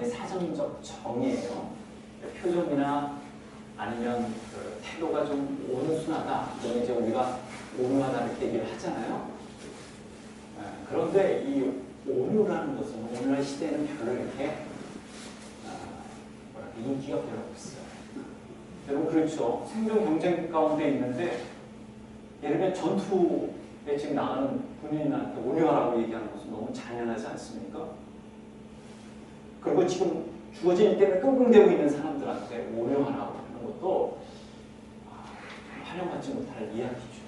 단순히 사정적 정의예요. 표정이나 아니면 그 태도가 좀 온순하다, 이건 이제 우리가 온유하다 이렇게 얘기를 하잖아요. 그런데 이 온유라는 것은 오늘날 시대에는 별로 이렇게 인기가 별로 없어요. 여러분 그렇죠. 생존 경쟁 가운데 있는데 예를 들면 전투에 지금 나가는 군인한테 온유하라고 얘기하는 것은 너무 잔인하지 않습니까? 그리고 지금 주어진 일 때문에 끙끙대고 있는 사람들한테 온유하라고 하는 것도 활용받지 못할 이야기죠.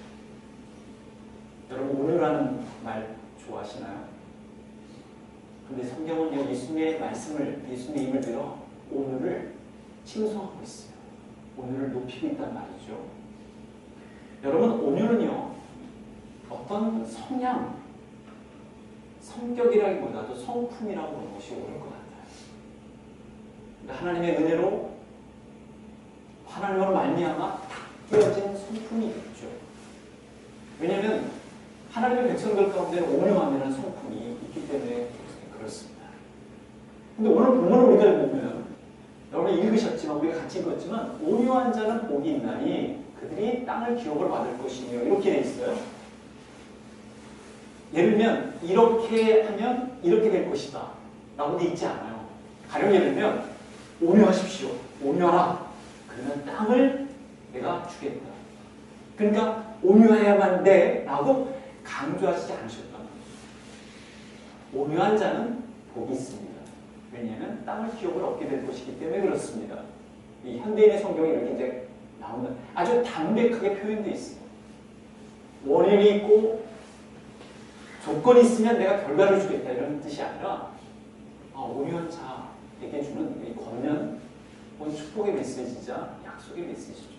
여러분 온유라는 말 좋아하시나요? 근데 성경은 예수님의 말씀을, 예수님의 힘을 들어 온유를 칭송하고 있어요. 온유를 높이고 있단 말이죠. 여러분 온유는요, 어떤 성향, 성격이라기보다도 성품이라고 보는 것이 옳을 것 같아요. 하나님의 은혜로 하나님으로 말미암아 닦여진 성품이 있죠. 왜냐하면 하나님의 백성들 가운데는 온유함이라는 성품이 있기 때문에 그렇습니다. 근데 오늘 본문을 우리가 보면 여러분이 읽으셨지만 우리가 같이 읽었지만 온유한 자는 복이 있나니 그들이 땅을 기업을 받을 것이며 이렇게 돼 있어요. 예를 들면 이렇게 하면 이렇게 될 것이다 라고 돼 있지 않아요. 가령 예를 들면 온유하십시오. 온유하라. 그러면 땅을 내가 주겠다. 그러니까 온유해야만 돼 라고 강조하시지 않으셨단 말이에요. 온유한 자는 복이 있습니다. 왜냐하면 땅을 기업을 얻게 될 것이기 때문에 그렇습니다. 이 현대인의 성경이 이렇게 이제 나오는 아주 담백하게 표현되어 있어요. 원인이 있고 조건이 있으면 내가 결과를 주겠다 이런 뜻이 아니라 온유한 자에게 주는 이 권면, 축복의 메시지자 약속의 메시지죠.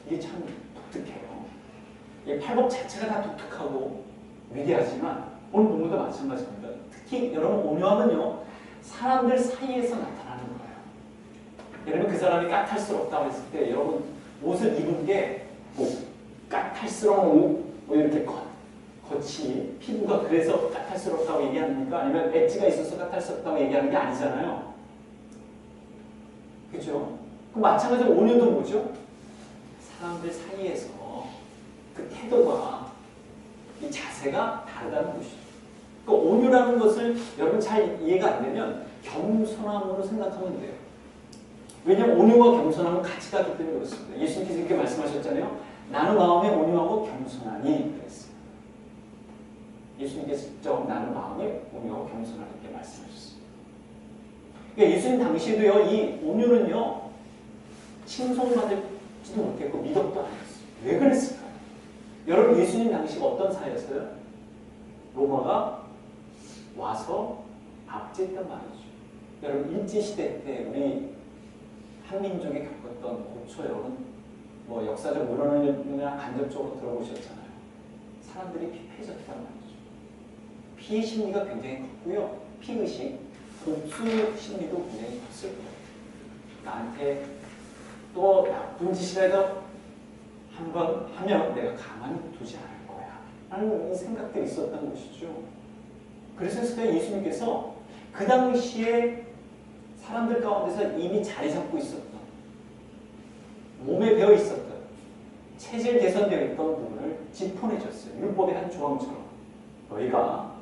이게 참 독특해요. 이 팔복 자체가 다 독특하고 위대하지만 오늘 본문도 마찬가지입니다. 특히 여러분 온유함은요, 사람들 사이에서 나타나는 거예요. 여러분 그 사람이 까탈스럽다고 했을 때 여러분 옷을 입은 게 뭐 까탈스러운 옷, 뭐 이렇게 겉이 피부가 그래서 까탈스럽다고 얘기합니까? 아니면 엣지가 있어서 까탈스럽다고 얘기하는 게 아니잖아요. 그죠? 그럼 마찬가지로 온유도 뭐죠? 사람들 사이에서 그 태도가 이 자세가 다르다는 것이죠. 그 온유라는 것을 여러분 잘 이해가 안 되면 겸손함으로 생각하면 돼요. 왜냐하면 온유와 겸손함은 같이 가기 때문에 그렇습니다. 예수님께서 이렇게 말씀하셨잖아요. 나는 마음에 온유하고 겸손하니 그랬어요. 예수님께서 직접 나는 마음에 온유하고 겸손하니 이렇게 말씀하셨어요. 그러니까 예수님 당시에도요, 이 온유는요, 칭송받을지도 못했고 미덕도 아니었어요. 왜 그랬을까요? 여러분 예수님 당시가 어떤 사회였어요? 로마가 와서 압제했단 말이죠. 여러분 일제시대 때 우리 한민족이 겪었던 고초 여러분 뭐 역사적 물론이나 간접적으로 들어보셨잖아요. 사람들이 피폐해졌단 말이죠. 피해 심리가 굉장히 컸고요. 피의식, 복수 심리도 굉장히 컸을 거예요. 나한테 또 나쁜 짓이라도 한번 하면 내가 가만히 두지 않을 거야 라는 이 생각들이 있었던 것이죠. 그래서 예수님께서 그 당시에 사람들 가운데서 이미 자리 잡고 있었던, 몸에 배어 있었던, 체질 개선되어 있던 부분을 짚어내줬어요. 율법의 한 조항처럼. 너희가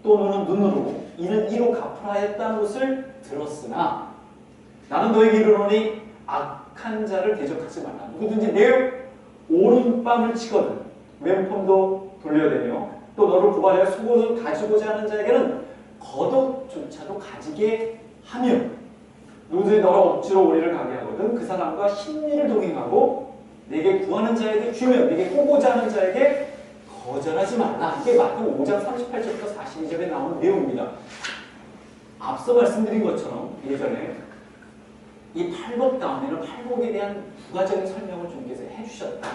또 너는 눈으로 이는 이로 갚으라 했다는 것을 들었으나 나는 너에게 이르노니 악한 자를 대적하지 말라. 누구든지 내 오른뺨을 치거든 왼편도 돌려대며 또 너를 고발하여 속옷을 가지고자 하는 자에게는 겉옷조차도 가지게 하며 누구든지 너를 억지로 우리를 가게 하거든 그 사람과 심리를 동행하고 내게 구하는 자에게 주며 내게 꾸고자 하는 자에게 거절하지 말라. 이게 마태복음 5장 38절부터 42절에 나오는 내용입니다. 앞서 말씀드린 것처럼 예전에 이 팔복 다음에는 팔복에 대한 부가적인 설명을 주님께서 해주셨다.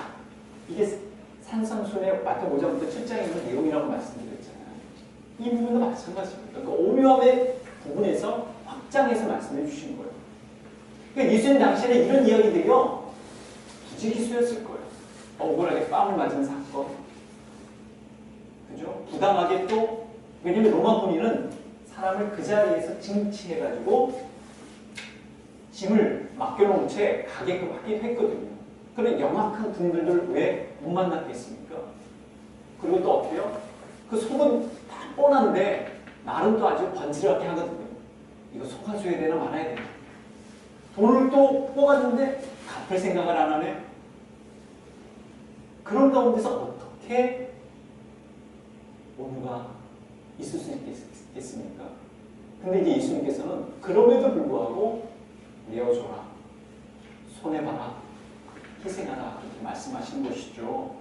이게 산상순의 마태복음 5장부터 7장에 있는 내용이라고 말씀드렸잖아요. 이 부분도 마찬가지입니다. 그러니까 오묘함의 부분에서 확장해서 말씀해 주신 거예요. 그러니까 예수님 당시에는 이런 이야기들이요, 부지기수였을 거예요. 억울하게 뺨을 맞은 사건, 그죠? 부당하게 또, 왜냐면 로마 군인은 사람을 그 자리에서 징치해가지고 짐을 맡겨놓은 채 가게끔 하기도 했거든요. 그런 영악한 분들을 왜 못 만났겠습니까? 그리고 또 어때요? 그 속은 다 뻔한데 나름 또 아주 번지르하게 하거든요. 이거 속아줘야 되나 말아야 되나. 돈을 또 뽑았는데 갚을 생각을 안 하네. 그런 가운데서 어떻게 온유가 있을 수 있겠습니까? 근데 이제 예수님께서는 그럼에도 불구하고 내어줘라, 손해봐라, 희생하라 이렇게 말씀하신 것이죠.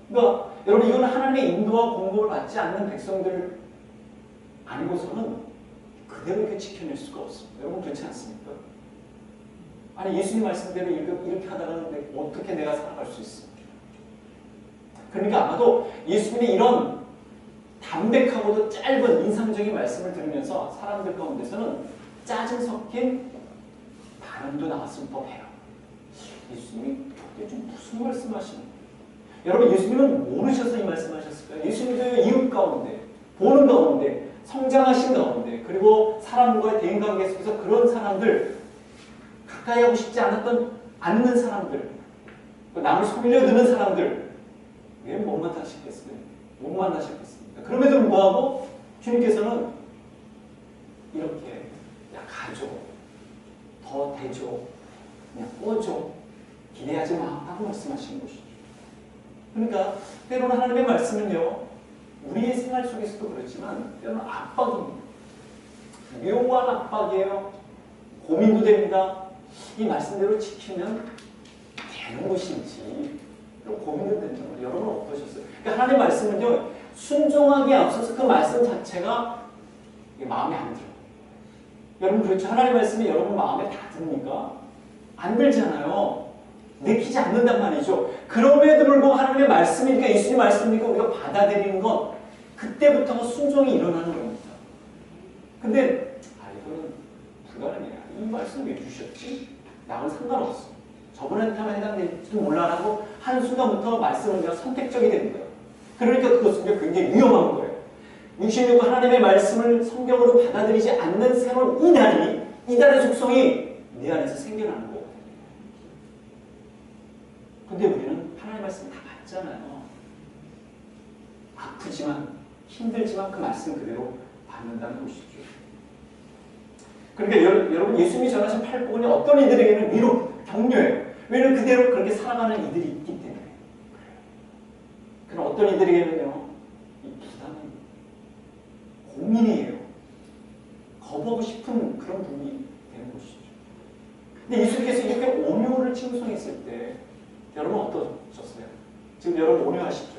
그러니까 여러분 이거는 하나님의 인도와 공급을 받지 않는 백성들 아니고서는 그대로 이렇게 지켜낼 수가 없습니다. 여러분 그렇지 않습니까? 아니 예수님 말씀대로 이렇게 하다가는 어떻게 내가 살아갈 수 있습니까? 그러니까 아마도 예수님의 이런 담백하고도 짧은 인상적인 말씀을 들으면서 사람들 가운데서는 짜증 섞인 반응도 나왔을 법해요. 예수님이 도대체 무슨 말씀하시는 거예요? 여러분 예수님은 모르셔서 이 말씀하셨을까요? 예수님도 이웃 가운데, 보는 가운데, 성장하신 가운데, 그리고 사람과의 대인관계 속에서 그런 사람들, 가까이 하고 싶지 않는 사람들, 남을 속이려드는 사람들, 왜 못 만나셨겠어요? 못 만나셨겠습니까? 그럼에도 불구하고 주님께서는 이렇게 야 가져, 더 대줘, 그냥 꺼줘, 기대하지 마 하고 말씀하시는 것이죠. 그러니까 때로는 하나님의 말씀은요 우리의 생활 속에서도 그렇지만 때로는 압박입니다. 묘한 압박이에요. 고민도 됩니다. 이 말씀대로 지키면 되는 것인지 고민도 된다고. 여러분은 어떠셨어요? 그러니까 하나님의 말씀은요 순종하기에 앞서서 그 말씀 자체가 마음에 안 들어요. 여러분 그렇죠? 하나님의 말씀이 여러분 마음에 다 듭니까? 안 들잖아요. 내키지 않는단 말이죠. 그럼에도 불구하고 하나님의 말씀이니까 예수님 말씀이니까 우리가 받아들이는 건 그때부터가 순종이 일어나는 겁니다. 근데 이거는 불가능해요. 이 말씀 왜 주셨지? 나는 상관없어. 저분한테만 해당될지도 몰라라고 하는 순간부터 말씀은 그냥 선택적이 됩니다. 그러니까 그것은 굉장히 위험한 거예요. 66 하나님의 말씀을 성경으로 받아들이지 않는 새로운 이단의 속성이 내 안에서 생겨나는 거예요. 근데 우리는 하나님의 말씀 다 받잖아요. 아프지만 힘들지만 그 말씀 그대로 받는다는 것이죠. 그러니까 여러분 예수님이 전하신 팔복은이 어떤 이들에게는 위로 격려예요. 왜냐하면 그대로 그렇게 살아가는 이들이 있기 때문에. 그럼 어떤 이들에게는요 이 부담은 고민이에요. 거부하고 싶은 그런 부분이 되는 것이죠. 근데 예수님께서 이렇게 온유를 칭송했을 때 여러분 어떠셨어요? 지금 여러분 온유하시죠?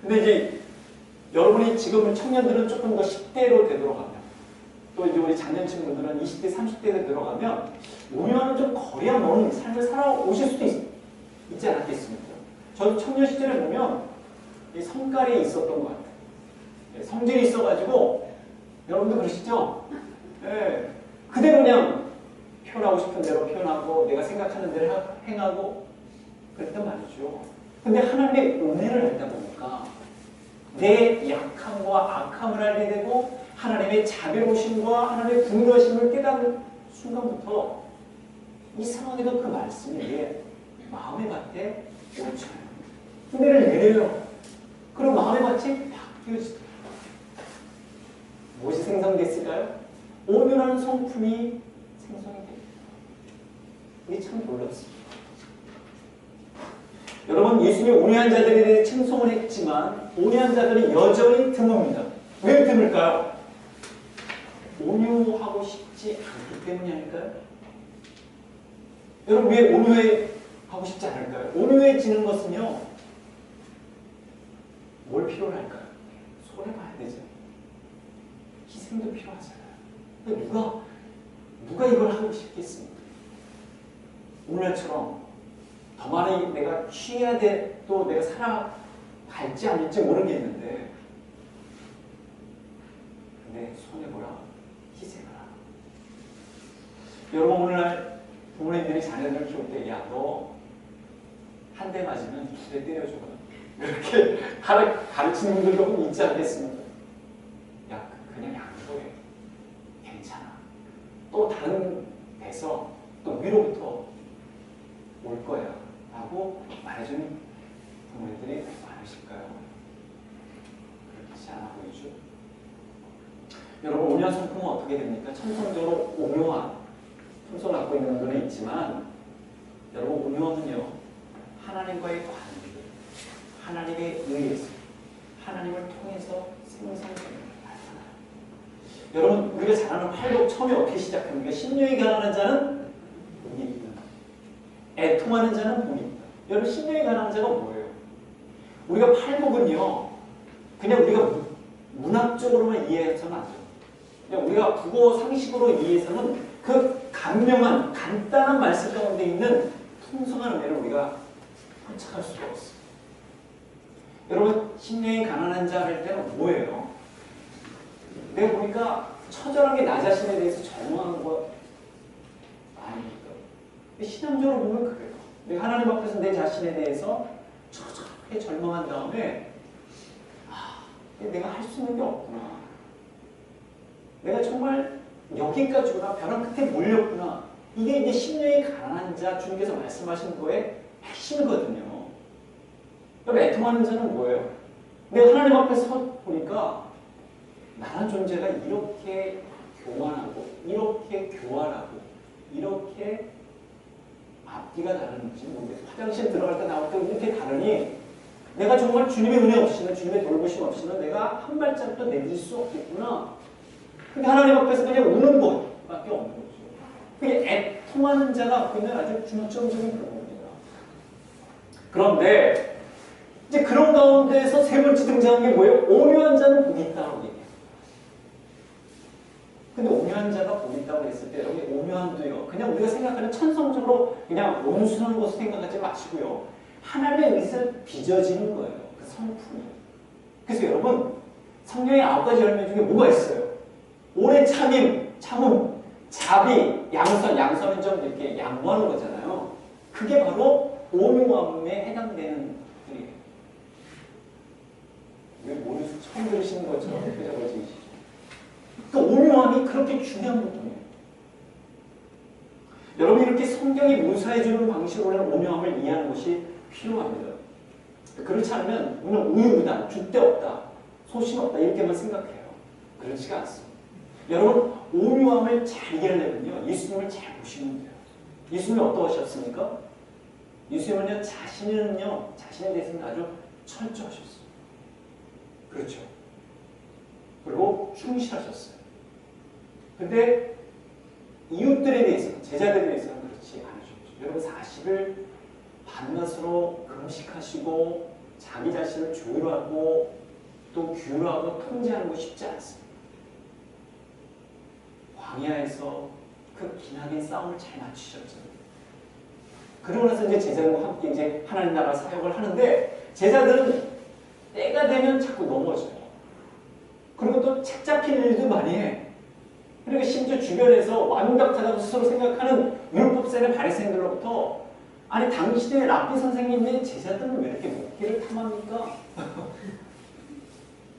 근데 이제 여러분이 지금 청년들은 조금 더 10대로 되도록 하면 또 이제 우리 장년 친구들은 20대, 30대에 들어가면 온유와는 좀 거리가 먼 삶을 살아오실 수도 있지 않았겠습니까? 저도 청년 시절에 보면 이 성깔이 있었던 것 같아요. 성질이 있어가지고 여러분도 그러시죠? 네. 그대로 그냥 표현하고 싶은 대로 표현하고 내가 생각하는 대로 행하고 그랬단 말이죠. 근데 하나님의 은혜를 알다 보니까 내 약함과 악함을 알게 되고 하나님의 자비로우심과 하나님의 분노하심을 깨닫는 순간부터 이상하게도 그 말씀이 내 마음의 밭에 꽂혀요. 은혜를 내려요. 그리고 마음의 밭이 바뀌어지더라고요. 무엇이 생성됐을까요? 온유라는 성품이 생성이 됩니다. 이게 참 놀랍습니다. 여러분 예수님이 온유한 자들에 대해 칭송을 했지만 온유한 자들은 여전히 드뭅니다. 왜 드물까요? 온유하고 싶지 않기 때문이 아닐까요? 여러분 왜 온유하고 싶지 않을까요? 온유해지는 것은요 뭘 필요로 할까요? 손해봐야 되잖아요. 희생도 필요하잖아요. 근데 누가 이걸 하고 싶겠습니까? 오늘처럼 더 많이 내가 취해야 돼, 또 내가 살아갈지 아닐지 모르겠는데 근데 손해보라, 희생하라. 여러분 오늘날 부모님들이 자녀들을 키울 때 야 너 한 대 맞으면 2대 때려줘라 이렇게 가르치는 분들도 있지 않겠습니까? 야 그냥 양보해. 또 다른 데서 또 위로부터 올 거야 라고 말해주는 부모님들이 많으실까요? 그렇지 않아 보이죠? 여러분, 오묘한 성품은 어떻게 됩니까? 천성적으로 오묘한 품성을 갖고 있는 분은 있지만, 여러분, 오묘함은요, 하나님과의 관계, 하나님에 의해서, 하나님을 통해서 생성됩니다. 여러분, 우리가 잘 아는 팔복 처음에 어떻게 시작합니까? 신령이 가난한 자는 복이 있다. 애통하는 자는 복이 있다. 여러분, 신령이 가난한 자가 뭐예요? 우리가 팔복은요, 그냥 우리가 문학적으로만 이해해서는 안 돼요. 그냥 우리가 국어 상식으로 이해해서는 그 간명한, 간단한 말씀 가운데 있는 풍성한 은혜를 우리가 포착할 수가 없어요. 여러분, 신령이 가난한 자 할 때는 뭐예요? 내가 보니까 처절하게 나 자신에 대해서 절망하는 것 아닙니까? 신앙적으로 보면 그래요. 내가 하나님 앞에서 내 자신에 대해서 처절하게 절망한 다음에 내가 할 수 있는 게 없구나. 내가 정말 여기까지구나. 벼랑 끝에 몰렸구나. 이게 이제 심령이 가난한 자 주님께서 말씀하신 거의 핵심이거든요. 그럼 애통하는 자는 뭐예요? 내가 하나님 앞에 서 보니까 나란 존재가 이렇게 교만하고 이렇게 교활하고 이렇게 앞뒤가 다른지 모르겠어요. 화장실 들어갈 때 나올 때 이렇게 다르니 내가 정말 주님의 은혜 없이는, 주님의 돌보심 없이는 내가 한 발짝도 내딛을 수 없겠구나. 근데 하나님 앞에서 그냥 우는 것밖에 없는 거죠. 그게 애통하는 자가 갖고 있는 아주 중점적인 부분입니다. 그런데 이제 그런 가운데에서 세 번째 등장한 게 뭐예요? 오묘한 자는 복이 있다고 얘기해요. 근데 오묘한 자가 복이 있다고 했을 때 여러분, 오묘함도요, 그냥 우리가 생각하는 천성적으로 그냥 온순한 것을 생각하지 마시고요, 하나님의 의지를 빚어지는 거예요. 그 성품이. 그래서 여러분, 성경의 9가지 열매 중에 뭐가 있어요? 오래 참음, 자비, 양선은 좀 이렇게 양보하는 거잖아요. 그게 바로 오묘함에 해당되는 글이에요. 왜 모르서 처음 들으시는 거죠? 그저 거짓이시죠. 그 오묘함이 그렇게 중요한 부분이에요. 여러분, 이렇게 성경이 묘사해주는 방식으로는 오묘함을 이해하는 것이 필요합니다. 그렇지 않으면 우리는 우유부단, 줏대없다, 소신없다 이렇게만 생각해요. 그렇지가 않습니다. 여러분, 오묘함을 잘 이해하려면요, 예수님을 잘 보시면 돼요. 예수님이 어떠하셨습니까? 예수님은요, 자신에 대해서는 아주 철저하셨어요. 그렇죠. 그리고 충실하셨어요. 근데 이웃들에 대해서는, 제자들에 대해서는 그렇지 않으셨죠. 여러분, 40일 밤낮으로 금식하시고 자기 자신을 조율하고 또 규율하고 통제하는 거 쉽지 않습니다. 광야에서 그 기나긴 싸움을 잘 맞추셨죠. 그러고 나서 이제 제자들과 함께 이제 하나님 나라 사역을 하는데, 제자들은 때가 되면 자꾸 넘어져요. 그리고 또 책 잡히는 일도 많이 해. 그리고 심지어 주변에서 완벽하다고 스스로 생각하는 율법생의 바리새인들로부터, 아니 당신의 랍비 선생님의 제자들은 왜 이렇게 목회를 탐합니까?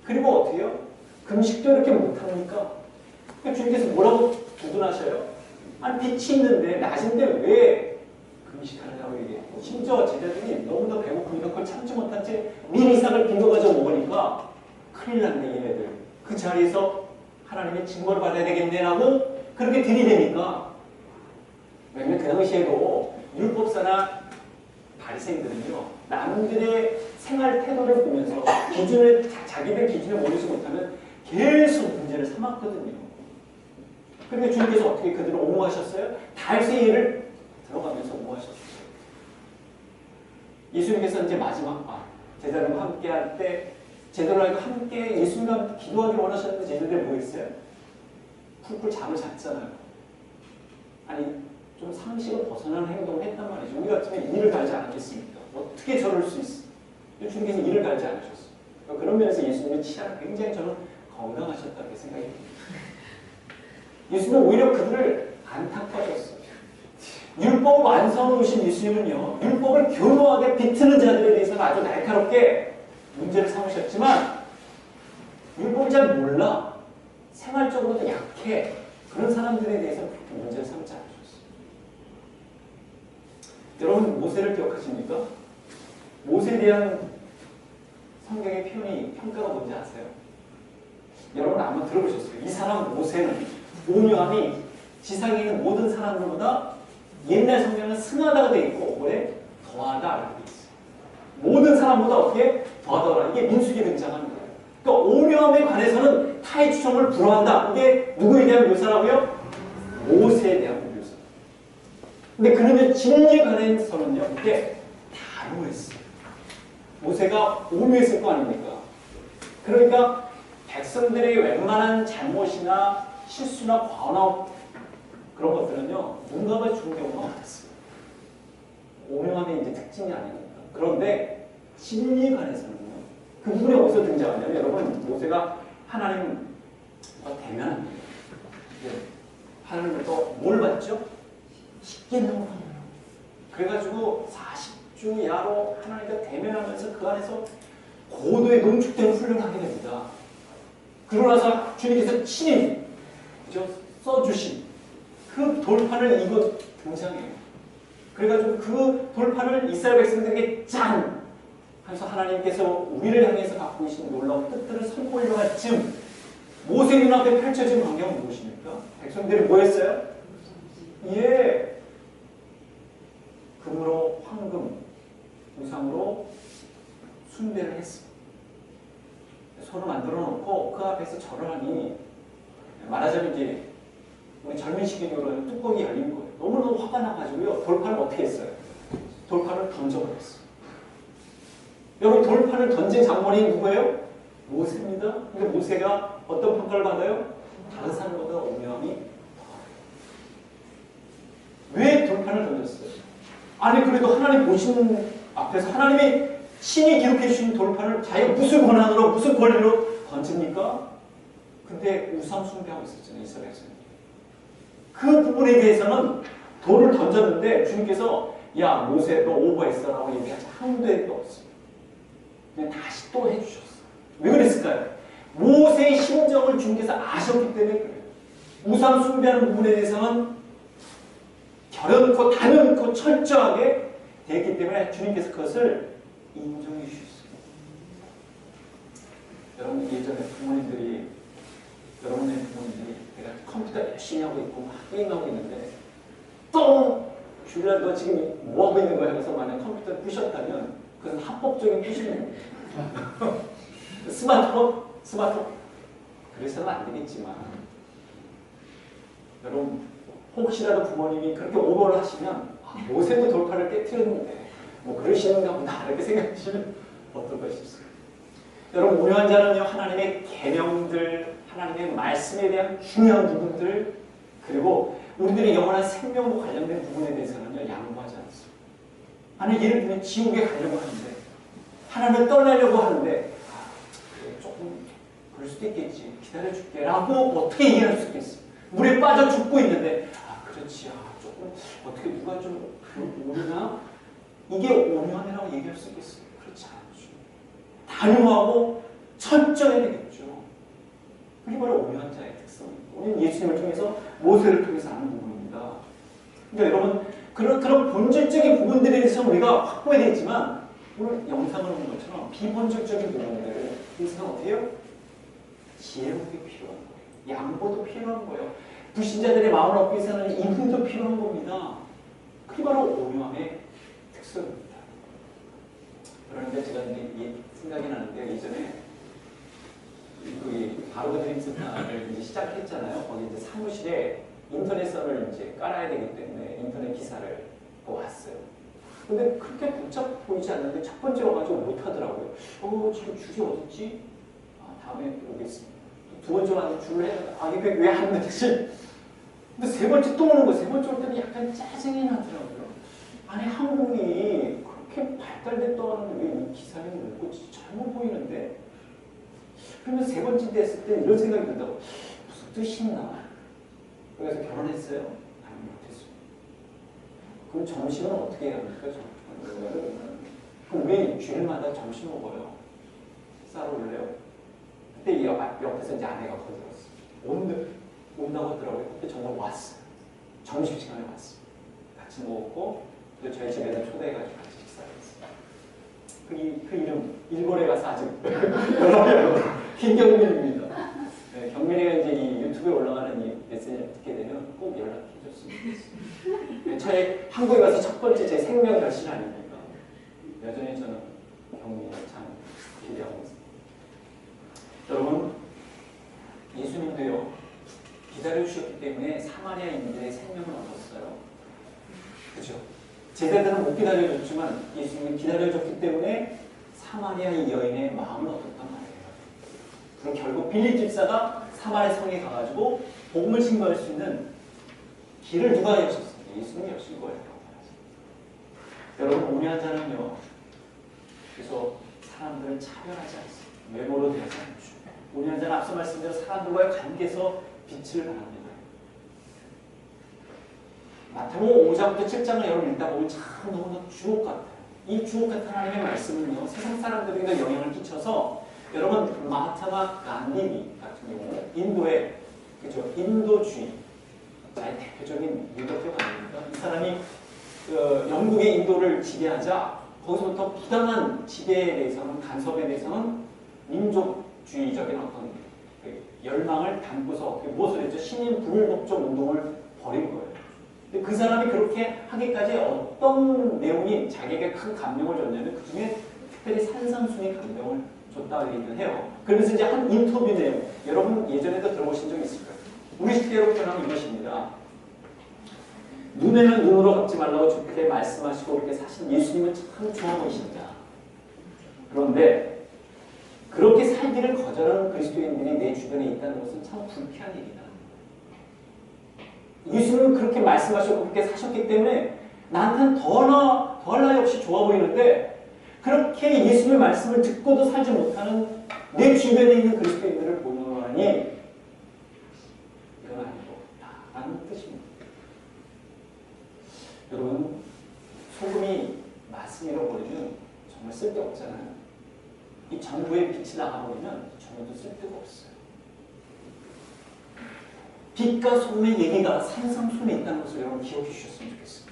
그리고 어떻게 해요? 금식도 이렇게 못합니까? 주님께서 뭐라고 두둔하셔요? 아니 빛이 있는데, 낮인데 왜 금식하느냐고 얘기해요. 심지어 제자들이 너무나 배고프니까 그걸 참지 못한 채 밀이삭을 빈도가져 먹으니까 큰일 났네 얘네들. 그 자리에서 하나님의 징벌을 받아야 되겠네라고 그렇게 들이대니까, 왜냐면 그 당시에도 율법사나 바리새인들은요, 남들의 생활 태도를 보면서 자기들 기준을 모르지 못하면 계속 문제를 삼았거든요. 그런데 주님께서 어떻게 그들을 옹호하셨어요? 다윗의 예를 들어가면서 옹호하셨어요. 예수님께서 이제 마지막 제자들과 함께 할 때, 제자들과 함께 예수님과 함께 기도하기를 원하셨는데 제자들이 뭐 했어요? 풀풀 잠을 잤잖아요. 아니, 좀 상식을 벗어나는 행동을 했단 말이죠. 우리 같으면 이를 갈지 않았겠습니까? 어떻게 저럴 수 있어? 주님께서 이를 갈지 않으셨어요. 그런 면에서 예수님의 치아가 굉장히 저는 건강하셨다고 생각이 듭니다. 예수님은 오히려 그들을 안타까워졌어요. 율법 완성을 오신 예수님은요, 율법을 교묘하게 비트는 자들에 대해서는 아주 날카롭게 문제를 삼으셨지만, 율법을 잘 몰라, 생활적으로도 약해, 그런 사람들에 대해서 그렇게 문제를 삼지 않으셨어요. 여러분 모세를 기억하십니까? 모세에 대한 성경의 표현이 평가가 뭔지 아세요? 여러분 아마 들어보셨어요. 이 사람 모세는 오묘함이 지상에 있는 모든 사람들보다 옛날 성경은 승하다가 돼 있고 올해 더하다 이렇게 돼 있어요. 모든 사람보다 어떻게 더하더라. 이게 민수기에 등장하는 거예요. 그러니까 오묘함에 관해서는 타의 추종을 불허한다. 이게 누구에 대한 묘사라고요? 모세에 대한 묘사. 근데 그러면 진리에 관해서는요. 이게 다루했어요. 모세가 오묘했을 거 아닙니까? 그러니까 백성들의 웬만한 잘못이나 실수나 과언나 그런 것들은요. 눈감아 준 경우가 많았어요. 오묘함의 이제 특징이 아닙니까? 그런데 진리에 관해서는요. 그 부분이 어디서 등장하냐면 여러분 모세가 하나님과 대면합니다. 하나님부터 뭘 받죠? 십계명을 받아요. 그래가지고 40주 야로 하나님과 대면하면서 그 안에서 고도의 농축된 훈련을 하게 됩니다. 그러고 나서 주님께서 친히 써주신 그 돌판을 이거 등장해요. 그래가지고 그 돌판을 이스라엘 백성들에게 짠! 하면서 하나님께서 우리를 향해서 갖고 계신 놀라운 뜻들을 선보이려 할 즈음 모세 눈앞에 펼쳐진 광경은 무엇입니까? 백성들이 뭐 했어요? 예. 금으로 황금, 우상으로 숭배를 했어. 서로 만들어 놓고 그 앞에서 절을 하니 말하자면 이제 우리 젊은 시기적으로는 뚜껑이 열린 거예요. 너무너무 화가 나가지고요. 돌판을 어떻게 했어요? 돌판을 던져버렸어요. 여러분 돌판을 던진 장본인이 누구예요? 모세입니다. 근데 모세가 어떤 평가를 받아요? 다른 사람보다 오묘함이 왜 돌판을 던졌어요? 아니 그래도 하나님 보시는 앞에서 하나님이 신이 기록해 주신 돌판을 자기가 무슨 권한으로 무슨 권리로 던집니까? 근데 우상 숭배하고 있었잖아요. 이스라엘에서. 그 부분에 대해서는 돌을 던졌는데 주님께서 야 모세 너 오버했어 라고 얘기하지 한 대도 없어요. 그냥 다시 또 해주셨어요. 왜 그랬을까요? 모세의 심정을 주님께서 아셨기 때문에 그래요. 우상 숭배하는 부분에 대해서는 결연코 단연코 철저하게 되었기 때문에 주님께서 그것을 인정해 주셨어요. 여러분 예전에 여러분의 부모님들이 내가 컴퓨터 열심히 하고 있고 막 게임하고 있는데 또 주일날 너 지금 뭐 하고 있는 거야? 해서 만약 컴퓨터를 부셨다면 그건 합법적인 부시는 거예요. 스마트폰? 그래서는 안 되겠지만 여러분 혹시라도 부모님이 그렇게 오버를 하시면 모세도 돌파를 깨트렸는데 뭐 그러시는가 보다 이렇게 생각하시면 어떨까 싶습니다. 여러분 오묘한 자는요 하나님의 계명들 하나님의 말씀에 대한 중요한 부분들 그리고 우리들의 영원한 생명과 관련된 부분에 대해서는요 양보하지 않습니다. 아니 예를 들면 지옥에 가려고 하는데 하나님을 떠나려고 하는데 그래, 조금 그럴 수도 있겠지 기다려줄게 라고 어떻게 얘기할 수 있겠어. 물에 빠져 죽고 있는데 그렇지 조금 어떻게 누가 좀 모르나 이게 오묘함이라고 얘기할 수 있겠어요. 그렇지 않죠. 단호하고 철저해야 되겠죠. 그게 바로 오묘한 자의 특성입니다. 우리는 예수님을 통해서 모세를 통해서 아는 부분입니다. 그러니까 여러분 그런 본질적인 부분들에 대해서 우리가 확보해야 되지만 오늘 영상을 본 것처럼 비본질적인 부분들을 그래서 어떻게 해요? 지혜롭게 필요한 거예요. 양보도 필요한 거예요. 불신자들의 마음을 얻기 위해서는 인품도 필요한 겁니다. 그게 바로 오묘함의 특성입니다. 그런데 제가 이제 생각이 나는데 예전에 바로 드림 센터를 이제 시작했잖아요. 거기 이제 사무실에 인터넷선을 이제 깔아야 되기 때문에 인터넷 기사를 왔어요. 근데 그렇게 복잡 보이지 않는데 첫 번째 와가지고 못하더라고요. 지금 줄이 어딨지? 다음에 오겠습니다. 두 번째 와서 줄을 해야 이게 왜 안 되지? 근데 세 번째 또 오는 거예요. 세 번째 올 때는 약간 짜증이 나더라고요. 아니 한국이 그렇게 발달됐다는데 왜 이 기사를 읽고 잘못 보이는데? 그러면 세 번째 됐을 때 이런 생각이 든다고. 무슨 뜻이 있나? 그래서 결혼했어요? 아니 못했어요. 그럼 점심은 어떻게 해야 합니까? 그럼 왜 주일마다 점심 먹어요? 쌀 올래요? 그때 옆에서 이제 아내가 거들었어요. 오늘 온다고 하더라고요. 근데 정말 왔어요. 점심시간에 왔어요. 같이 먹었고 또 저희 집에도 초대해가지고 같이 식사를 했어요. 그 이름 일본에 가서 아직 연락이 안 와요. 김경민입니다. 네, 경민이가 이제 이 유튜브에 올라가는 이 메시지를 듣게 되면 꼭 연락해 줬으면 좋겠어요. 네, 저희 한국에 가서 첫 번째 제 생명 결실 아닙니까? 여전히 저는 경민이를 참 기대하고 있습니다. 여러분, 예수님도요 기다려주셨기 때문에 사마리아인들의 생명을 얻었어요. 그죠? 제자들은 못 기다려줬지만 예수님이 기다려줬기 때문에 사마리아의 여인의 마음을 얻었단 말이에요. 그럼 결국 빌립 집사가 사마리아 성에 가가지고 복음을 증거할 수 있는 길을 누가 여셨습니까? 예수님이 여신 거예요. 여러분, 온유한 자는요, 그래서 사람들을 차별하지 않습니다. 외모로 대하지 않죠. 온유한 자는 앞서 말씀드린 사람들과의 관계에서 빛을 발합니다. 마태복음 5장부터 7장을 여러분 읽다 보면 참 너무나 주옥 같아요. 이 주옥 같은 하나님의 말씀은요, 세상 사람들에게 영향을 끼쳐서 여러분 마하타마 간디니 같은 경우 인도의 그죠 인도주의자의 대표적인 유대교 아닙니까? 이 사람이 영국의 인도를 지배하자 거기서부터 부당한 지배에 대해서는 간섭에 대해서는 민족주의적인 어떤 열망을 담고서 무엇을 했죠? 신인 불복종 운동을 벌인 거예요. 근데 그 사람이 그렇게 하기까지 어떤 내용이 자기에게 큰 감명을 줬냐면 그 중에 특별히 산상순이 감명을 줬다고 얘기를 해요. 그러면서 이제 한 인터뷰 내용, 여러분 예전에도 들어보신 적 있을 거예요. 우리 시대로 표현하면 이것입니다. 눈에는 눈으로 갚지 말라고 좋게 말씀하시고 이렇게 사실 예수님은 참 좋아 보이신다. 그런데 그렇게 살기를 거절하는 그리스도인들이 내 주변에 있다는 것은 참 불쾌한 일이다. 예수님은 그렇게 말씀하셨고 그렇게 사셨기 때문에 나한테는 더나 역시 좋아 보이는데 그렇게 예수님의 말씀을 듣고도 살지 못하는 내 주변에 있는 그리스도인들을 보노라니 이건 아니고 라는 뜻입니다. 여러분, 소금이 맛을 잃어버리면 정말 쓸데없잖아요. 이 전부에 빛이 나가버리면 전혀도 쓸데가 없어요. 빛과 소금의 얘기가 산상순에 있다는 것을 여러분 기억해 주셨으면 좋겠습니다.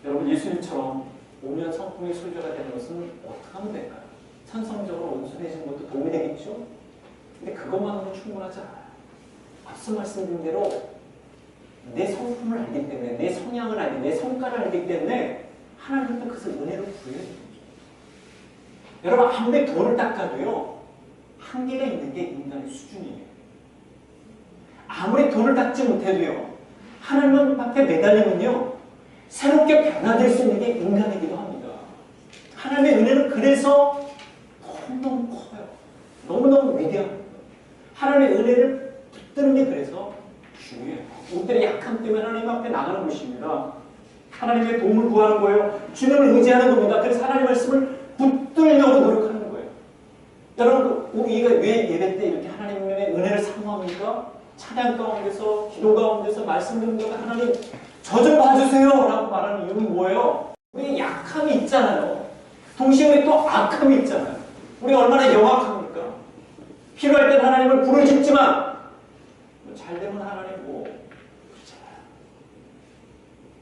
여러분, 예수님처럼 오면 성품의 소유자가 되는 것은 어떻게 하면 될까요? 천성적으로 온순해지는 것도 도움이 되겠죠? 근데 그것만으로 충분하지 않아요. 앞서 말씀드린 대로 내 성품을 알기 때문에, 내 성향을 알기, 내 성과를 알기 때문에 하나님도 그것을 은혜로 부여해줍니다. 여러분, 아무리 돌을 닦아도요, 한계가 있는 게 인간의 수준이에요. 아무리 돌을 닦지 못해도요, 하나님 앞에 매달리면요, 새롭게 변화될 수 있는 게 인간이기도 합니다. 하나님의 은혜는 그래서 너무너무 커요. 너무너무 위대합니다. 하나님의 은혜를 붙드는 게 그래서 중요해요. 우리들의 약함 때문에 하나님 앞에 나가는 것입니다. 하나님의 도움을 구하는 거예요. 주님을 의지하는 겁니다. 그래서 하나님의 말씀을 붙들려고 노력하는 거예요. 여러분, 우리가 왜 예배 때 이렇게 하나님의 은혜를 사모합니까? 찬양 가운데서, 기도 가운데서, 말씀 듣는 데 하나님 저 좀 봐주세요 라고 말하는 이유는 뭐예요? 우리 약함이 있잖아요. 동시에 우리 또 악함이 있잖아요. 우리가 얼마나 영악합니까? 필요할 땐 하나님을 부르짖지만 잘 되면 하나님 뭐 그렇잖아요.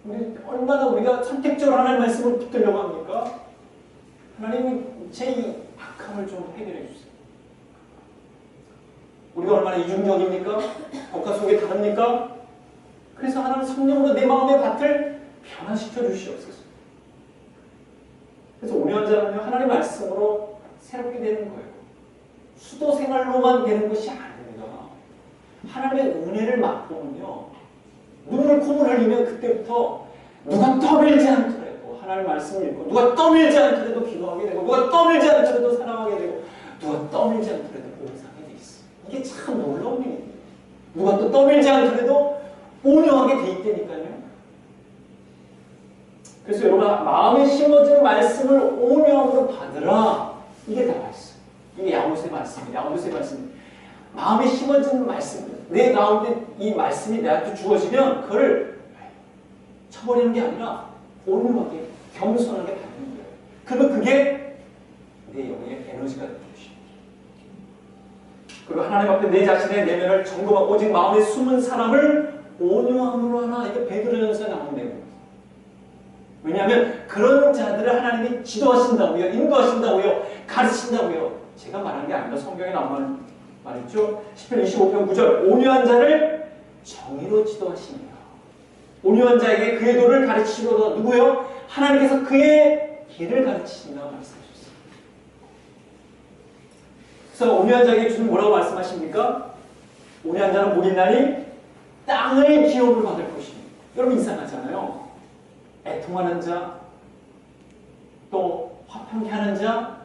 우리 얼마나 우리가 선택적으로 하나님 말씀을 붙들려고 합니까? 하나님이 제 이 악함을 좀 해결해 주세요. 우리가 얼마나 이중적입니까? 벽화 속에 다릅니까? 그래서 하나님 성령으로 내 마음의 밭을 변화시켜 주시옵소서. 그래서 온유한 자는요, 하나님 말씀으로 새롭게 되는 거예요. 수도 생활로만 되는 것이 아닙니다. 하나님의 은혜를 맛보면요, 눈물 콧물 흘리면 그때부터 누가 떠밀지 않더라도 하나님의 말씀을 읽고, 누가 떠밀지 않더라도 기도하게 되고, 누가 떠밀지 않더라도 사랑하게 되고, 누가 떠밀지 않더라도 봉사하게 돼 있어요. 이게 참 놀라운 일이에요. 누가 또 떠밀지 않더라도 온유하게 돼 있다니까요. 그래서 여러분, 마음에 심어진 말씀을 온유함으로 받으라. 이게 다 말씀. 이게 야고보서의 말씀이에요. 야고보서의 말씀. 마음에 심어진 말씀. 내 가운데 이 말씀이 내한테 주어지면 그걸 쳐버리는 게 아니라 온유하게, 겸손하게 받는 거예요. 그러면 그게 내 영의 에너지가 되는 것입니다. 그리고 하나님 앞에 내 자신의 내면을 점검하고 오직 마음에 숨은 사람을 온유함으로 하나. 이게 베드로전서에 나오는 내용입니다. 왜냐하면 그런 자들을 하나님이 지도하신다고요. 인도하신다고요. 가르친다고요. 제가 말한 게 아니라 성경에 나오는 말이죠. 시편 25편 9절 온유한 자를 정의로 지도하시며 온유한 자에게 그의 도를 가르치시로다. 누구요? 하나님께서 그의 길을 가르치신다고 말씀하셨어요. 그래서 온유한 자에게 주님 뭐라고 말씀하십니까? 온유한 자는 못 있나니 땅을 기업으로 받을 것입니다. 여러분 이상하잖아요. 애통하는 자, 또 화평케 하는 자,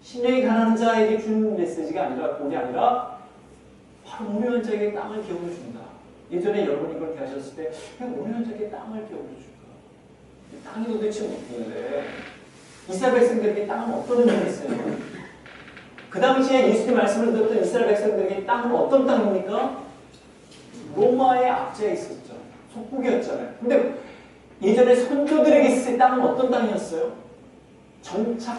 심령이 가난한 자에게 준 메시지가 아니라 복이 아니라 바로 온유한 자에게 땅을 기업으로 준다. 예전에 여러분이 이걸 대하셨을 때 그냥 온유한 자에게 땅을 기업으로 줄까? 땅이 도대체 무엇인데? 이스라엘 백성들에게 땅은 어떤 의미가 있어요? 그 당시에 예수님 말씀을 들었던 이스라엘 백성들에게 땅은 어떤 땅입니까? 로마의 압제에 있었죠. 속국이었잖아요. 근데 예전에 선조들에게 있을 땅은 어떤 땅이었어요? 정착한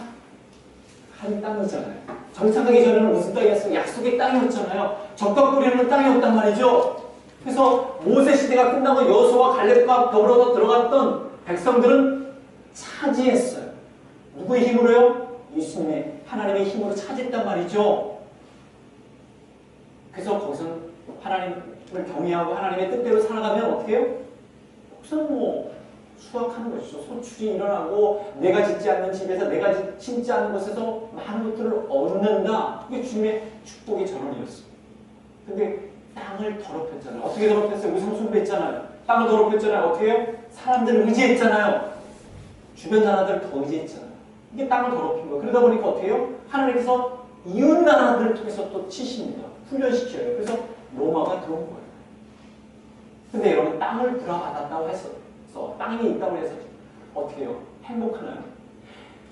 땅이잖아요. 정착하기 전에는 무슨 땅이었어요? 약속의 땅이었잖아요. 적과 뿌리는 땅이었단 말이죠. 그래서 모세 시대가 끝나고 여호수아와 갈렙과 더불어서 들어갔던 백성들은 차지했어요. 누구의 힘으로요? 예수님의 하나님의 힘으로 차지했단 말이죠. 그래서 거기서는 하나님을 경외하고 하나님의 뜻대로 살아가면 어떻게 해요? 거기서는 뭐 수확하는 것이죠. 소출이 일어나고 내가 짓지 않는 집에서 내가 심지 않은 곳에서 많은 것들을 얻는다. 그게 주님의 축복의 전원이었어요. 근데 땅을 더럽혔잖아요. 어떻게 더럽혔어요? 우상 숭배했잖아요. 땅을 더럽혔잖아요. 어떻게 해요? 사람들을 의지했잖아요. 주변 나라들을 더 의지했잖아요. 이게 땅을 더럽힌 거예요. 그러다 보니까 어떻게 해요? 하나님께서 이웃 나라들을 통해서 또 치십니다. 훈련시켜요. 그래서 로마가 들어온 거예요. 근데 여러분 땅을 불화받았다고 해서 땅이 있다고 해서 어떻게 해요? 행복하나요?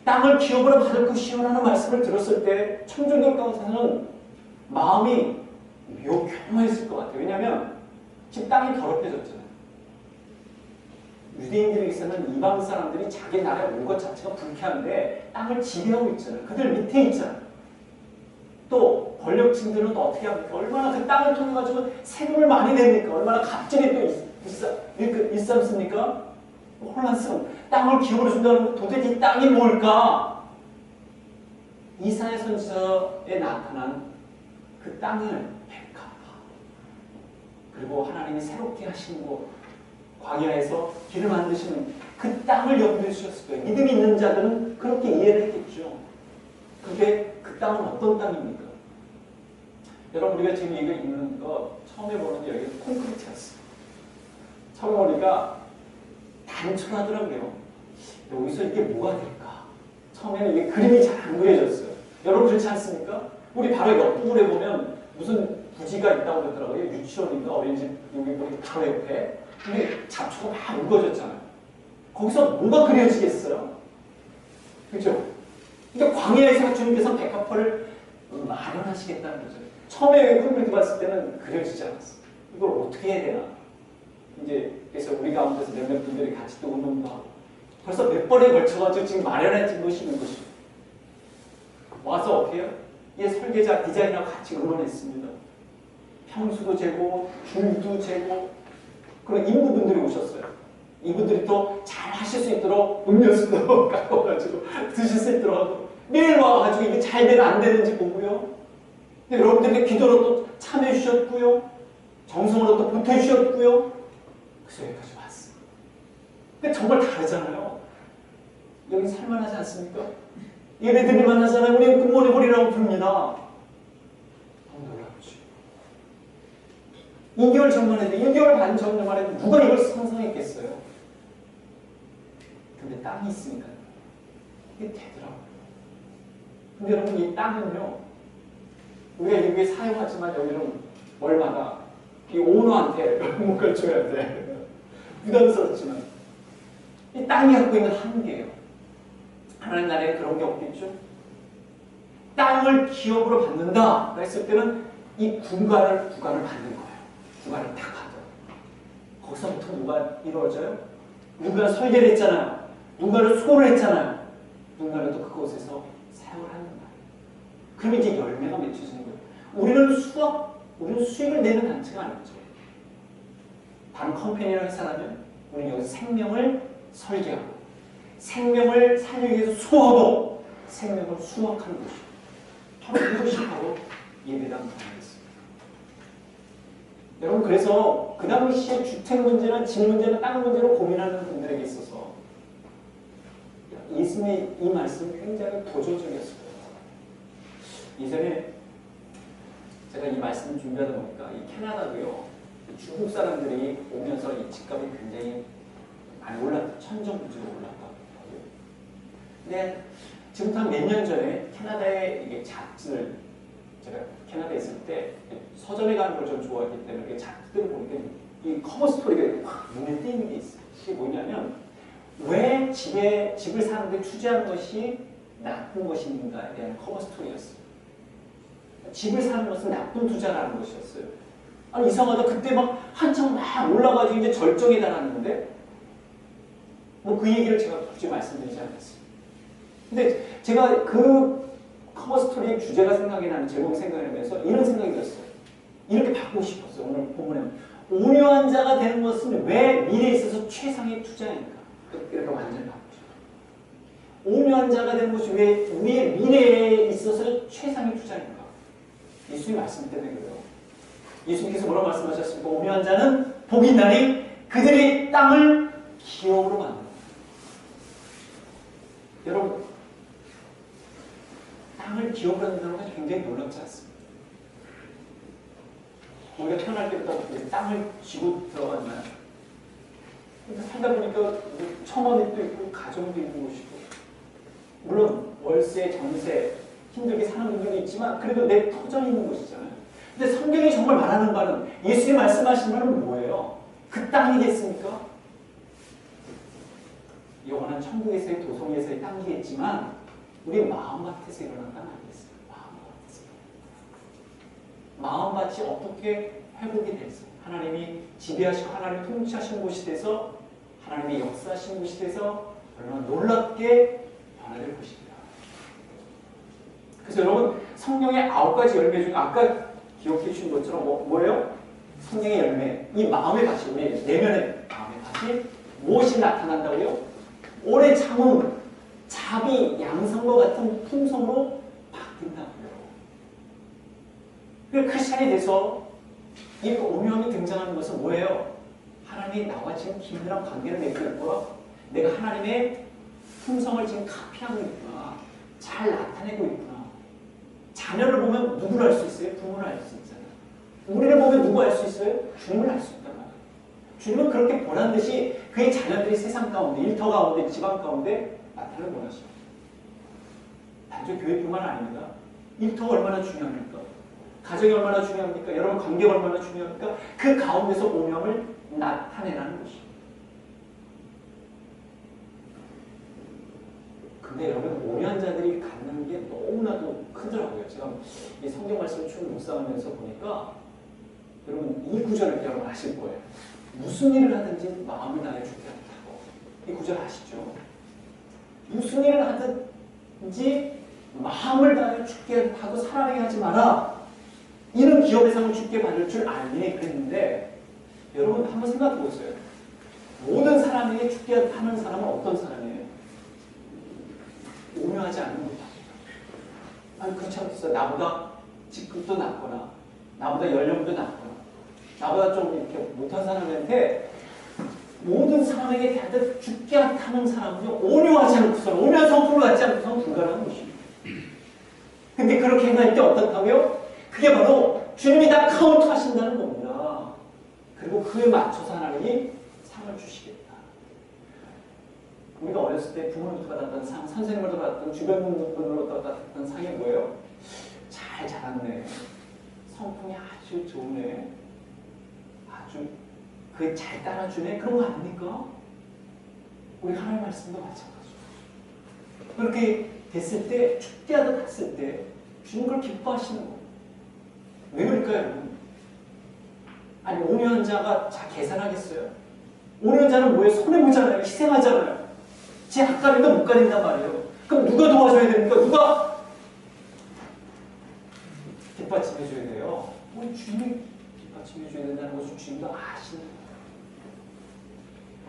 땅을 기업으로 받을 것이요라는 말씀을 들었을 때 청중들 가운데서는 마음이 묘경했을 것 같아요. 왜냐하면 지금 땅이 더럽혀졌잖아요. 유대인들에 있어서는 이방 사람들이 자기 나라에 온 것 자체가 불쾌한데 땅을 지배하고 있잖아요. 그들 밑에 있잖아요. 또 권력층들은 또 어떻게 합니까? 얼마나 그 땅을 통해 가지고 세금을 많이 냅니까? 얼마나 갑질이 또 일삼습니까? 혼란스러운 땅을 기업으로 준다는 건 도대체 이 땅이 뭘까? 이사야 선지자에 나타난 그 땅을 백합화 그리고 하나님이 새롭게 하신 곳 광야에서 길을 만드시는 그 땅을 염두에 주셨을 거예요. 믿음이 있는 자들은 그렇게 이해를 했겠죠. 그런데 그 땅은 어떤 땅입니까? 여러분 우리가 지금 이거 읽는 거 처음에 보는 게 여기 콘크리트였어요. 처음에 보니까 단촐하더라고요. 여기서 이게 뭐가 될까? 처음에는 이게 그림이 잘 안 그려졌어요. 여러분 그렇지 않습니까? 우리 바로 옆부분에 보면 무슨 부지가 있다고 그러더라고요. 유치원인가 어린이집 여기 보니 바로 옆에. 근데 잡초가 막 우거졌잖아요. 거기서 뭐가 그려지겠어요? 그죠? 그러니까 광야에서 주님께서 백합화를 마련하시겠다는 거죠. 처음에 콘크리트 봤을 때는 그려지지 않았어요. 이걸 어떻게 해야 되나? 이제 그래서 우리 가운데서 몇몇 분들이 같이 또 운동도 하고 벌써 몇 번에 걸쳐가지고 지금 마련해진 것이 있는 것이죠. 와서 어떻게 해요? 이 설계자 디자인하고 같이 의논했습니다. 평수도 재고 줄도 재고 그런 인부분들이 오셨어요. 이분들이 또 잘 하실 수 있도록 음료수도 깎아가지고 드실 수 있도록 하고 매일 와가지고 이게 잘 되나 안 되는지 보고요. 근데 여러분들이 기도로 또 참여해 주셨고요. 정성으로 또 보태 주셨고요. 그래서 여기까지 왔어요. 근데 정말 다르잖아요. 여기 살만하지 않습니까? 예배드릴 만하잖아요. 우리 굿모닝 홀이라고 부릅니다. 너무 놀랍죠. 2개월 전만 해도 1개월 반 전만 해도 누가 이걸 상상했겠어요? 근데 땅이 있으니까 이게 되더라고요. 근데 여러분 이 땅은요. 우리가 여기에 사용하지만 여기는 월마다 이 오너한테 뭔가를 줘야 돼. 부담스럽지만 이 땅이 갖고 있는 한계예요. 하나님 나라에 그런 게 없겠죠? 땅을 기업으로 받는다 했을 때는 이 구간을 받는 거예요. 구간을 딱 받아요. 거기서부터 누가 이루어져요? 누가 설계를 했잖아요. 누가를 수고를 했잖아요. 누가를 또 그곳에서 사용을 하는 거예요. 그러면 이제 열매가 맺혀지는 거예요. 우리는 수익을 내는 단체가 아니죠. 다른 컴퍼니나 회사라면 우리는 여기서 생명을 설계하고 생명을 살리기 위해서 수호하고 생명을 수확하는 것이죠. 바로 그것이 바로 예배당 강의였습니다. 여러분, 그래서 그 당시에 주택 문제나 집 문제나 땅 문제로 고민하는 분들에게 있어서 예수님의 이 말씀은 굉장히 도전적이었어요. 이전에 제가 이 말씀을 준비하다 보니까 이 캐나다도요, 중국 사람들이 오면서 이 집값이 굉장히 많이 올랐다. 천정부지로 올랐다고 하고요. 근데 지금부터 한 몇 년 전에 캐나다의 이게 잡지를, 제가 캐나다에 있을 때 서점에 가는 걸 좀 좋아했기 때문에 이게 잡지들을 보니까 이 커버 스토리가 확 눈에 띄는 게 있어요. 이게 뭐냐면, 왜 집을 사는데 투자하는 것이 나쁜 것인가에 대한 커버 스토리였어요. 집을 사는 것은 나쁜 투자라는 것이었어요. 아니, 이상하다. 그때 막 한창 막 올라가지고 이제 절정에 달았는데, 뭐 그 얘기를 제가 굳이 말씀드리지 않겠어요. 근데 제가 그 커버 스토리의 주제가 생각이 나는, 제목이 생각이 나면서 이런 생각이 들었어요. 이렇게 바꾸고 싶었어요. 오늘 본문에 온유한 자가 되는 것은 왜 미래에 있어서 최상의 투자인가? 이렇게 완전히 바꾸고 싶어요. 온유한 자가 되는 것이 왜 우리의 미래에 있어서 최상의 투자인가? 예수님 말씀 때문에 그래요. 예수님께서 뭐라고 말씀하셨습니까? 온유한 자는 복이 있나니 그들이 땅을 기업으로 만든다. 여러분, 땅을 기업으로 만든다는 것이 굉장히 놀랍지 않습니다. 우리가 태어날 때부터 땅을 쥐고 들어갔나요? 살다 보니까 청원도 있고 가정도 있는 곳이고, 물론 월세, 전세 힘들게 사는 분들도 있지만 그래도 내 터져 있는 곳이잖아요. 근데 성경이 정말 말하는 바는, 예수님이 말씀하신 바는 뭐예요? 그 땅이겠습니까? 영원한 천국에서의 도성에서의 땅이겠지만 우리 마음밭에서 일어난 땅 아니겠습니까? 마음밭이 어떻게 회복이 됐어요? 하나님이 지배하시고 하나님이 통치하시는 곳이 돼서, 하나님이 역사하시는 곳이 돼서 얼마나 놀랍게 변화될 것입니다. 그래서 여러분, 성령의 9가지 열매 중에 아까 기억해 주신 것처럼 뭐예요? 성령의 열매, 이 마음의 밭이, 우리 내면의 마음의 밭이 무엇이 나타난다고요? 오래 참음, 자비, 양성과 같은 품성으로 바뀐다고요. 그 크리스찬이 돼서 이 온유함이 등장하는 것은 뭐예요? 하나님이 나와 지금 긴밀한 관계를 맺고 있고, 내가 하나님의 품성을 지금 카피하고 있구나, 잘 나타내고 있구나. 자녀를 보면 누구를 알 수 있어요? 부모를 알 수 있잖아요. 우리를 보면 누구 알 수 있어요? 주님을 알 수 있단 말이에요. 주님은 그렇게 보란 듯이 그의 자녀들이 세상 가운데, 일터 가운데, 집안 가운데 나타나는 원하시죠. 단지 교회뿐만 아닙니다. 일터가 얼마나 중요합니까? 가정이 얼마나 중요합니까? 여러분 관계가 얼마나 중요합니까? 그 가운데서 오명을 나타내라는 것입니다. 근데 여러분, 온유한 자들이 갖는 게 너무나도 크더라고요. 제가 이 성경 말씀을 쭉 묵상하면서 보니까, 여러분 이 구절을 여러분 아실 거예요. 무슨 일을 하든지 마음을 다해 주지 않다고. 이 구절 아시죠? 무슨 일을 하든지 마음을 다해 죽게 하고 사람에게 하지 마라. 이런 기업에서는 죽게 받을 줄 알니 그랬는데, 여러분 한번 생각해 보세요. 모든 사람에게 죽게 하는 사람은 어떤 사람이에요? 온유하지 않는 것입니다. 아니, 그렇지 않겠어요? 나보다 직급도 낮거나, 나보다 연령도 낮거나, 나보다 좀 이렇게 못한 사람한테, 모든 사람에게 대하여 죽게 하는 사람은요, 온유하지 않고서, 온유한 성품을 갖지 않고서는 불가능한 것입니다. 근데 그렇게 행할 때 어떻다고요? 그게 바로 주님이 다 카운트 하신다는 겁니다. 그리고 그에 맞춰서 하나님이 상을 주시겠다. 우리가 어렸을 때 부모님부터 받았던 상, 선생님으로부터 받았던, 주변 분들로부터 받았던 상이 뭐예요? 잘 자랐네. 성품이 아주 좋네. 아주 그게 잘 따라주네. 그런 거 아닙니까? 우리 하나님 말씀도 마찬가지죠. 그렇게 됐을 때, 죽게 하듯 했을 때 주님 그걸 기뻐하시는 거예요. 왜 그럴까요, 여러분? 아니, 온유한 자가 계산하겠어요? 온유한 자는 뭐예요? 손해보잖아요. 희생하잖아요. 제 앞가림도 못 가린단 말이에요. 그럼 누가 도와줘야 됩니까? 누가 뒷받침해줘야 우리 주님이 뒷받침해 줘야 된다는 것을 주님도 아시는 거예요.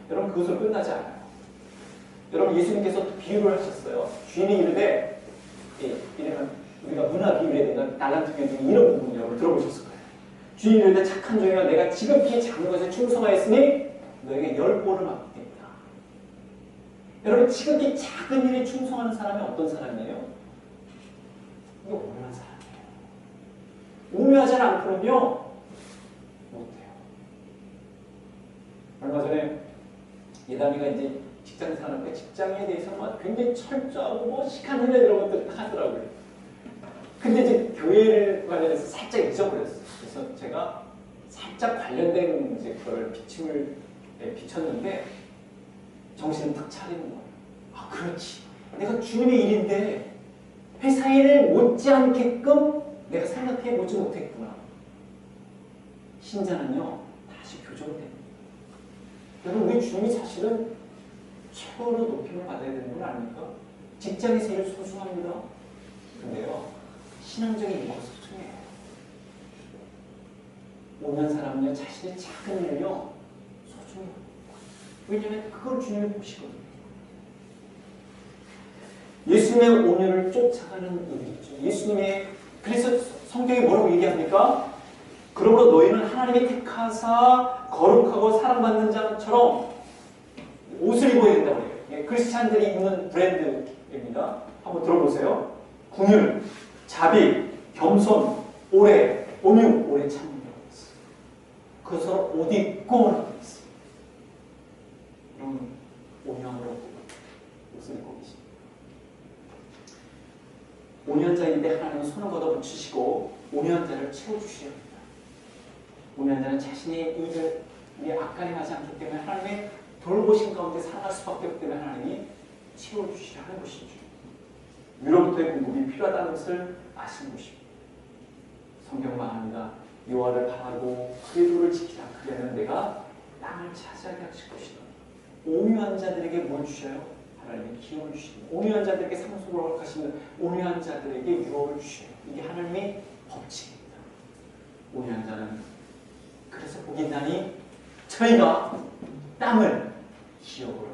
여러분 그것으로 끝나지 않아요. 여러분 예수님께서 비유를 하셨어요. 주인이 이르되 이러면 우리가 문화 비유에 대한 달란트 비유 중에 이런 부분 여러분 들어보셨을 거예요. 주인이 이르되 착한 종이여 내가 지극히 작은 것에 충성하였으니 너에게 10본을 맡기겠다. 여러분 지극히 작은 일에 충성하는 사람이 어떤 사람이에요? 이게 오묘한 사람이에요. 오묘하지 않고는요 못해요. 얼마 전에 예담이가 이제 직장 사는데 직장에 대해서 막 굉장히 철저하고 뭐 시간 흘려 이런 것들 다 하더라고요. 근데 이제 교회를 관련해서 살짝 잊어버렸어요. 그래서 제가 살짝 관련된 이제 그걸 비침을 비쳤는데 정신을 딱 차리는 거예요. 아 그렇지. 내가 주님의 일인데 회사 일을 못지않게끔 내가 생각해 보지 못했구나. 신자는요 다시 교정됩니다. 여러분 우리 주님이 사실은 최고로 높임을 받아야 되는 건 아닙니까? 직장에서 일을 소중합니다. 근데요 신앙적인 일과 소중해요. 오는 사람은요 자신의 작은 일을요 소중해요. 왜냐하면 그걸 주님이 보시거든요. 예수님의 온유를 쫓아가는 의미죠. 예수님의 그래서 성경이 뭐라고 얘기합니까? 그러므로 너희는 하나님이 택하사 거룩하고 사랑받는 자처럼 옷을 입어야 된다고 해요. 예, 크리스찬들이 입는 브랜드입니다. 한번 들어보세요. 궁율, 자비, 겸손, 오래, 온유, 오래 참는다고 했어요. 그래서 옷 입고라고 했어요. 이런 온유함으로 옷을 입고 계십니다. 온유한 자인데 하나님은 손을 걷어붙이시고 온유한 자를 채워주셔야 합니다. 온유한 자는 자신의 일을 악간행하지 않기 때문에 하나님의 돌보신 가운데 살아갈 수밖에 없기 때문에 하나님이 채워주시려 하는 것이죠. 위로부터의 공급이 필요하다는 것을 아시는 것입니다. 성경 말합니다. 여호와를 바라고 그의 도를 지키라. 그리하면 내가 땅을 차지하게 하실 것이다. 온유한 자들에게 뭘 주셔요? 하나님의 기업을 주십니다. 온유한 자들에게 상속을 허락하시며 온유한 자들에게 유업을 주셔요. 이게 하나님의 법칙입니다. 온유한 자는 그래서 복이 있나니 저희가 땅을 기업으로